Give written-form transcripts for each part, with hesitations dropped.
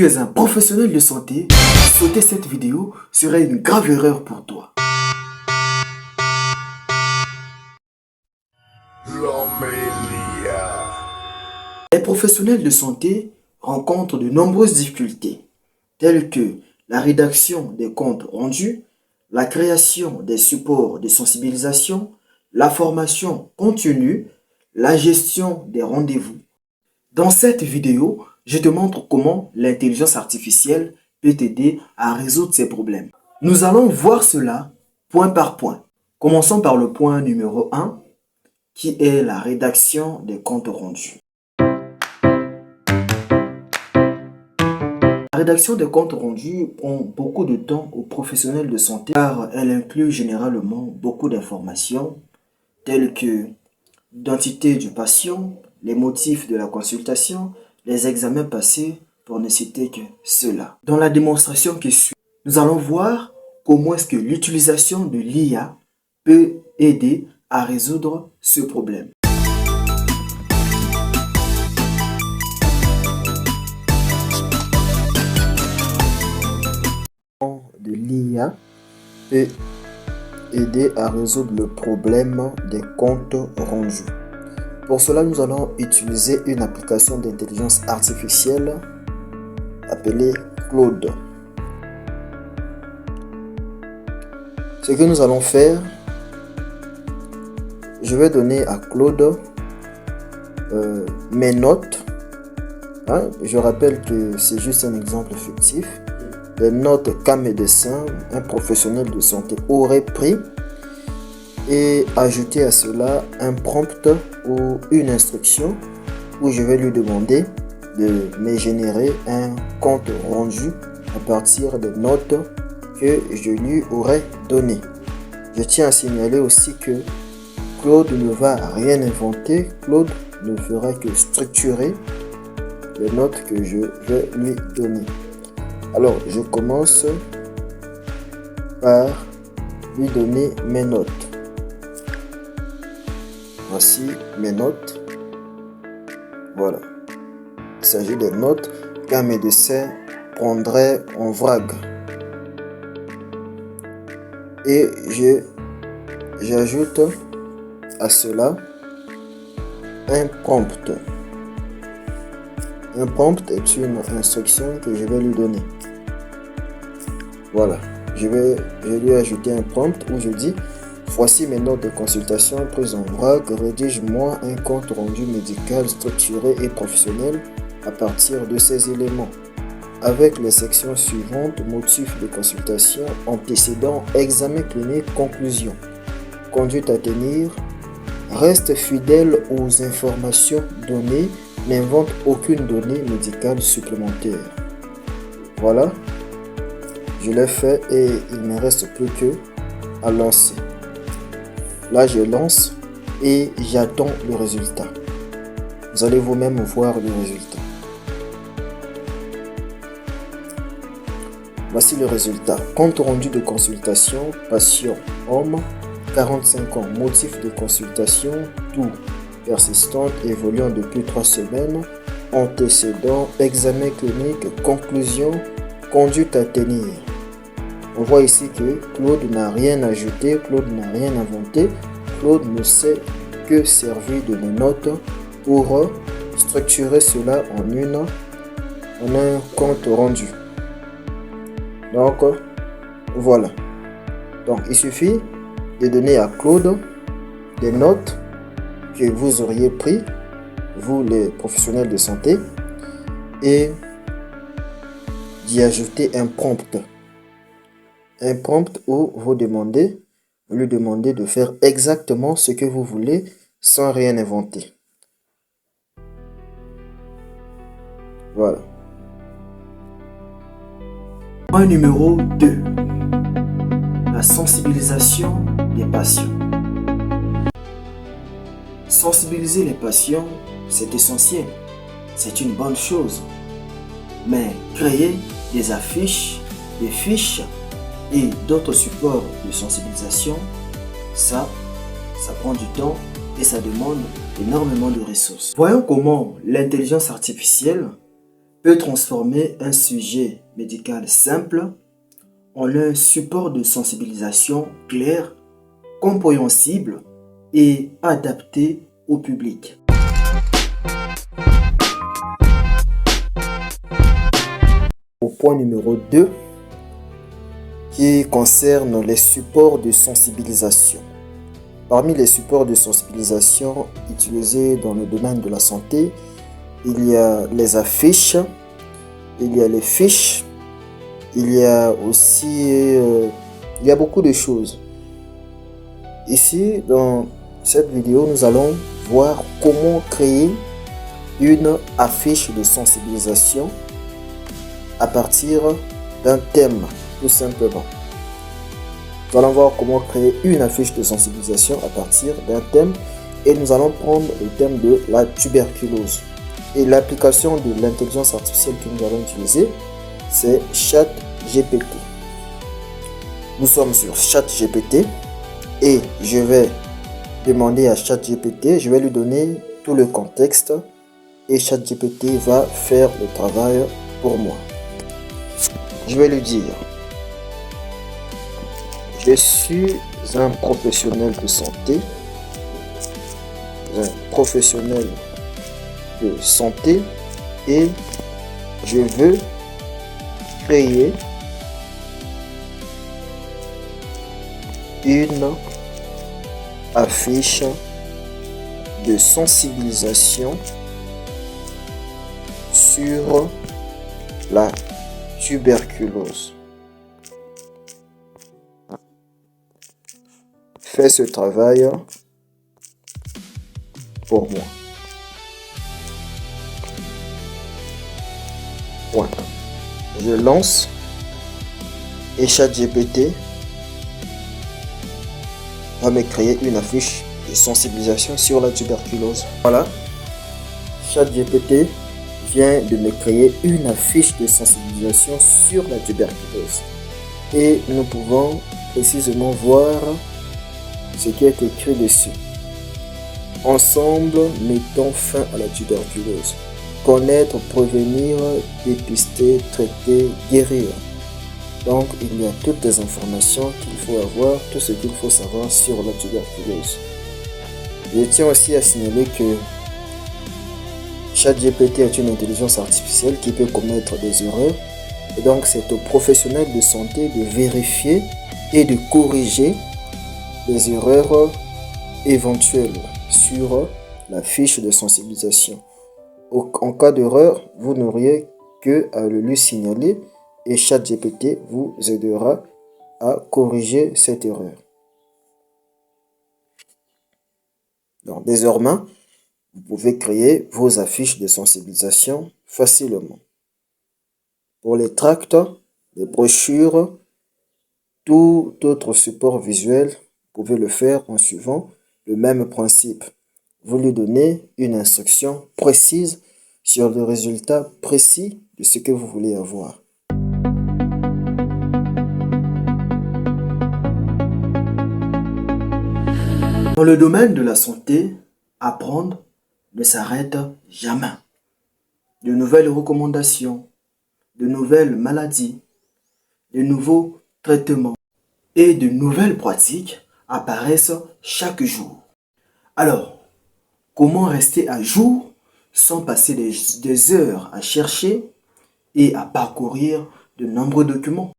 tu es un professionnel de santé, sauter cette vidéo serait une grave erreur pour toi. Les professionnels de santé rencontrent de nombreuses difficultés, telles que la rédaction des comptes rendus, la création des supports de sensibilisation, la formation continue, la gestion des rendez-vous. Dans cette vidéo, je te montre comment l'intelligence artificielle peut t'aider à résoudre ces problèmes. Nous allons voir cela point par point. Commençons par le point numéro 1, qui est la rédaction des comptes rendus. La rédaction des comptes rendus prend beaucoup de temps aux professionnels de santé car elle inclut généralement beaucoup d'informations telles que l'identité du patient, les motifs de la consultation, les examens passés pour ne citer que cela. Dans la démonstration qui suit, nous allons voir comment est-ce que l'utilisation de l'IA peut aider à résoudre ce problème. De l'IA peut aider à résoudre le problème des comptes rendus. Pour cela, nous allons utiliser une application d'intelligence artificielle appelée Claude. Ce que nous allons faire, je vais donner à Claude mes notes. Je rappelle que c'est juste un exemple fictif. Les notes qu'un médecin, un professionnel de santé aurait pris et ajouter à cela un prompt ou une instruction où je vais lui demander de me générer un compte rendu à partir des notes que je lui aurais données. Je tiens à signaler aussi que Claude ne va rien inventer. Claude ne fera que structurer les notes que je vais lui donner. Alors, je commence par lui donner mes notes. Voici mes notes. Voilà. Il s'agit des notes qu'un médecin prendrait en vrague. Et j'ajoute à cela un prompt. Un prompt est une instruction que je vais lui donner. Voilà, je vais lui ajouter un prompt où je dis: voici mes notes de consultation prises en vrac, rédige-moi un compte rendu médical structuré et professionnel à partir de ces éléments, avec les sections suivantes: motifs de consultation, antécédents, examen clinique, conclusion, conduite à tenir, reste fidèle aux informations données, n'invente aucune donnée médicale supplémentaire. Voilà. Je l'ai fait et il ne me reste plus que à lancer. Là, je lance et j'attends le résultat. Vous allez vous-même voir le résultat. Voici le résultat. Compte rendu de consultation, patient, homme, 45 ans, motif de consultation, toux persistante évoluant depuis 3 semaines, antécédent, examen clinique, conclusion, conduite à tenir. On voit ici que Claude n'a rien ajouté, Claude n'a rien inventé, Claude ne sait que servir de mes notes pour structurer cela en un compte rendu. Donc voilà. Donc il suffit de donner à Claude des notes que vous auriez pris, vous les professionnels de santé, et d'y ajouter un prompt. Un prompt où vous lui demandez de faire exactement ce que vous voulez sans rien inventer. Voilà. Point numéro 2. La sensibilisation des patients. Sensibiliser les patients, c'est essentiel. C'est une bonne chose. Mais créer des affiches, des fiches et d'autres supports de sensibilisation, ça prend du temps et ça demande énormément de ressources. Voyons comment l'intelligence artificielle peut transformer un sujet médical simple en un support de sensibilisation clair, compréhensible et adapté au public. Au point numéro 2, qui concerne les supports de sensibilisation. Parmi les supports de sensibilisation utilisés dans le domaine de la santé, il y a les affiches, il y a les fiches, il y a aussi beaucoup de choses. Ici, dans cette vidéo, nous allons voir comment créer une affiche de sensibilisation à partir d'un thème, tout simplement. Nous allons voir comment créer une affiche de sensibilisation à partir d'un thème et nous allons prendre le thème de la tuberculose. Et l'application de l'intelligence artificielle que nous allons utiliser, c'est ChatGPT. Nous sommes sur ChatGPT et je vais demander à ChatGPT, je vais lui donner tout le contexte et ChatGPT va faire le travail pour moi. Je vais lui dire: je suis un professionnel de santé, et je veux créer une affiche de sensibilisation sur la tuberculose. Fais ce travail pour moi. Point. Je lance et ChatGPT va me créer une affiche de sensibilisation sur la tuberculose. Voilà, ChatGPT vient de me créer une affiche de sensibilisation sur la tuberculose. Et nous pouvons précisément voir ce qui est écrit dessus. Ensemble, mettons fin à la tuberculose. Connaître, prévenir, dépister, traiter, guérir. Donc, il y a toutes les informations qu'il faut avoir, tout ce qu'il faut savoir sur la tuberculose. Je tiens aussi à signaler que ChatGPT est une intelligence artificielle qui peut commettre des erreurs. Et donc, c'est aux professionnels de santé de vérifier et de corriger les erreurs éventuelles sur la fiche de sensibilisation. En cas d'erreur, vous n'auriez que à le lui signaler et ChatGPT vous aidera à corriger cette erreur. Donc, désormais, vous pouvez créer vos affiches de sensibilisation facilement. Pour les tracts, les brochures, tout autre support visuel, vous pouvez le faire en suivant le même principe. Vous lui donnez une instruction précise sur le résultat précis de ce que vous voulez avoir. Dans le domaine de la santé, apprendre ne s'arrête jamais. De nouvelles recommandations, de nouvelles maladies, de nouveaux traitements et de nouvelles pratiques apparaissent chaque jour. Alors, comment rester à jour sans passer des heures à chercher et à parcourir de nombreux documents?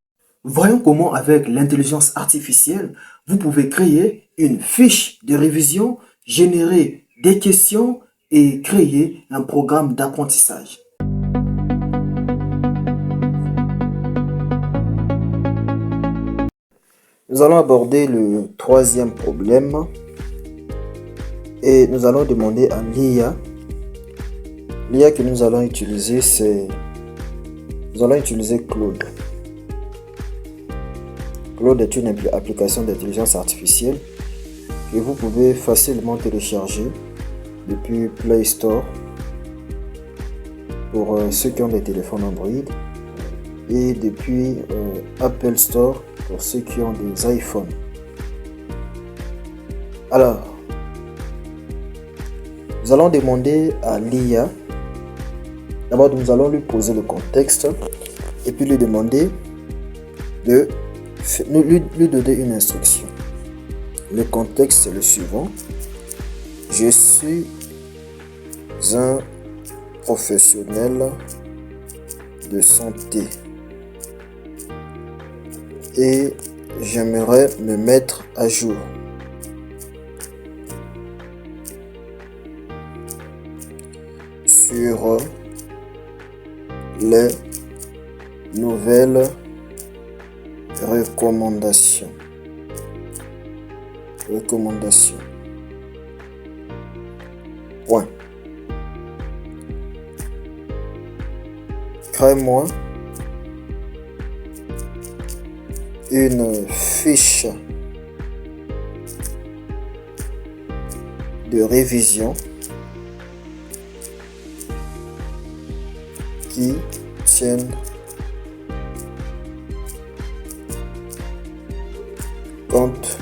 Voyons comment, avec l'intelligence artificielle, vous pouvez créer une fiche de révision, générer des questions et créer un programme d'apprentissage. Nous allons aborder le troisième problème et nous allons demander à l'IA. L'IA que nous allons utiliser, Claude. Claude est une application d'intelligence artificielle que vous pouvez facilement télécharger depuis Play Store pour ceux qui ont des téléphones Android et depuis Apple Store pour ceux qui ont des iPhones. Alors, nous allons demander à l'IA D'abord, nous allons lui poser le contexte et puis lui demander de lui donner une instruction. Le contexte est le suivant. Je suis un professionnel de santé et j'aimerais me mettre à jour. Sur les nouvelles recommandations. Point. Crée-moi une fiche de révision qui tienne compte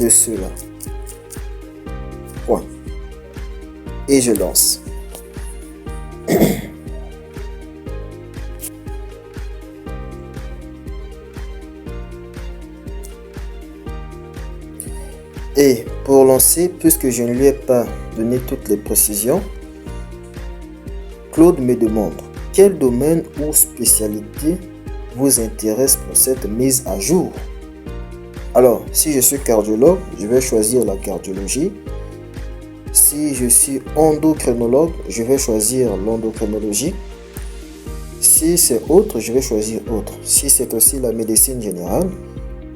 de cela. Point. Et je lance. Et pour lancer, puisque je ne lui ai pas donné toutes les précisions, Claude me demande quel domaine ou spécialité vous intéresse pour cette mise à jour. Alors, si je suis cardiologue, je vais choisir la cardiologie. Si je suis endocrinologue, je vais choisir l'endocrinologie. Si c'est autre, je vais choisir autre. Si c'est aussi la médecine générale,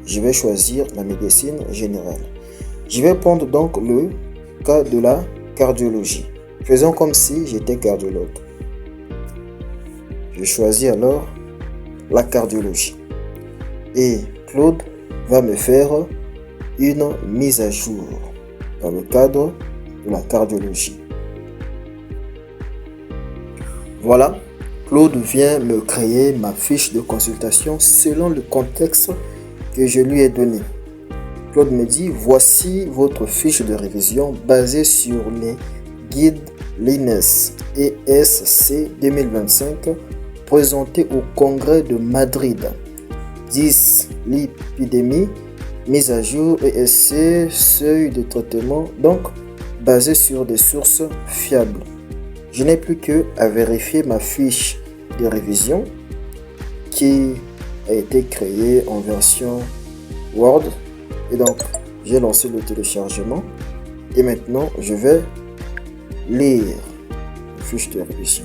je vais choisir la médecine générale. Je vais prendre donc le cas de la cardiologie. Faisons comme si j'étais cardiologue. Je choisis alors la cardiologie. Et Claude va me faire une mise à jour dans le cadre de la cardiologie. Voilà, Claude vient me créer ma fiche de consultation selon le contexte que je lui ai donné. Claude me dit, voici votre fiche de révision basée sur les guides l'INES ESC 2025 présentés au congrès de Madrid. 10. L'épidémie, mise à jour ESC, seuil de traitement, donc basé sur des sources fiables. Je n'ai plus qu'à vérifier ma fiche de révision qui a été créée en version Word. Et donc, j'ai lancé le téléchargement. Et maintenant, je vais lire la fiche de révision.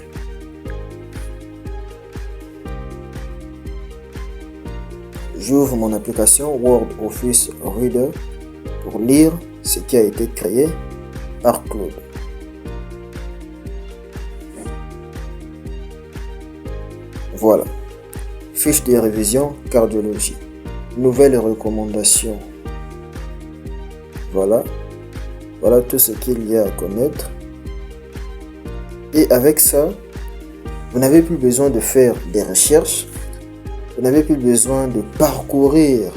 J'ouvre mon application Word Office Reader pour lire ce qui a été créé par Claude. Voilà. Fiche de révision cardiologie. Nouvelles recommandations. Voilà. Voilà tout ce qu'il y a à connaître. Et avec ça, vous n'avez plus besoin de faire des recherches. Vous n'avez plus besoin de parcourir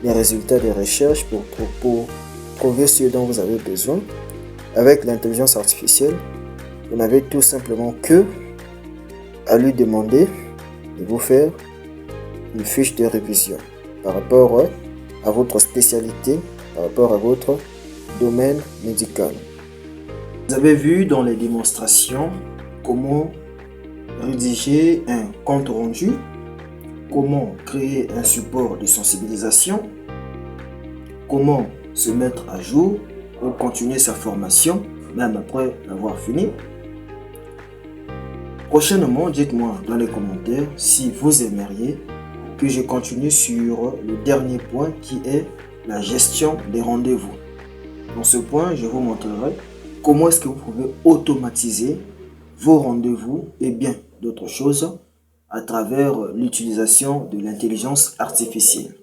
les résultats des recherches pour trouver ce dont vous avez besoin. Avec l'intelligence artificielle, vous n'avez tout simplement que à lui demander de vous faire une fiche de révision par rapport à votre spécialité, par rapport à votre domaine médical. Vous avez vu dans les démonstrations comment rédiger un compte rendu, comment créer un support de sensibilisation, comment se mettre à jour ou continuer sa formation même après l'avoir fini. Prochainement, dites-moi dans les commentaires si vous aimeriez que je continue sur le dernier point qui est la gestion des rendez-vous. Dans ce point, je vous montrerai comment est-ce que vous pouvez automatiser vos rendez-vous et bien d'autres choses à travers l'utilisation de l'intelligence artificielle.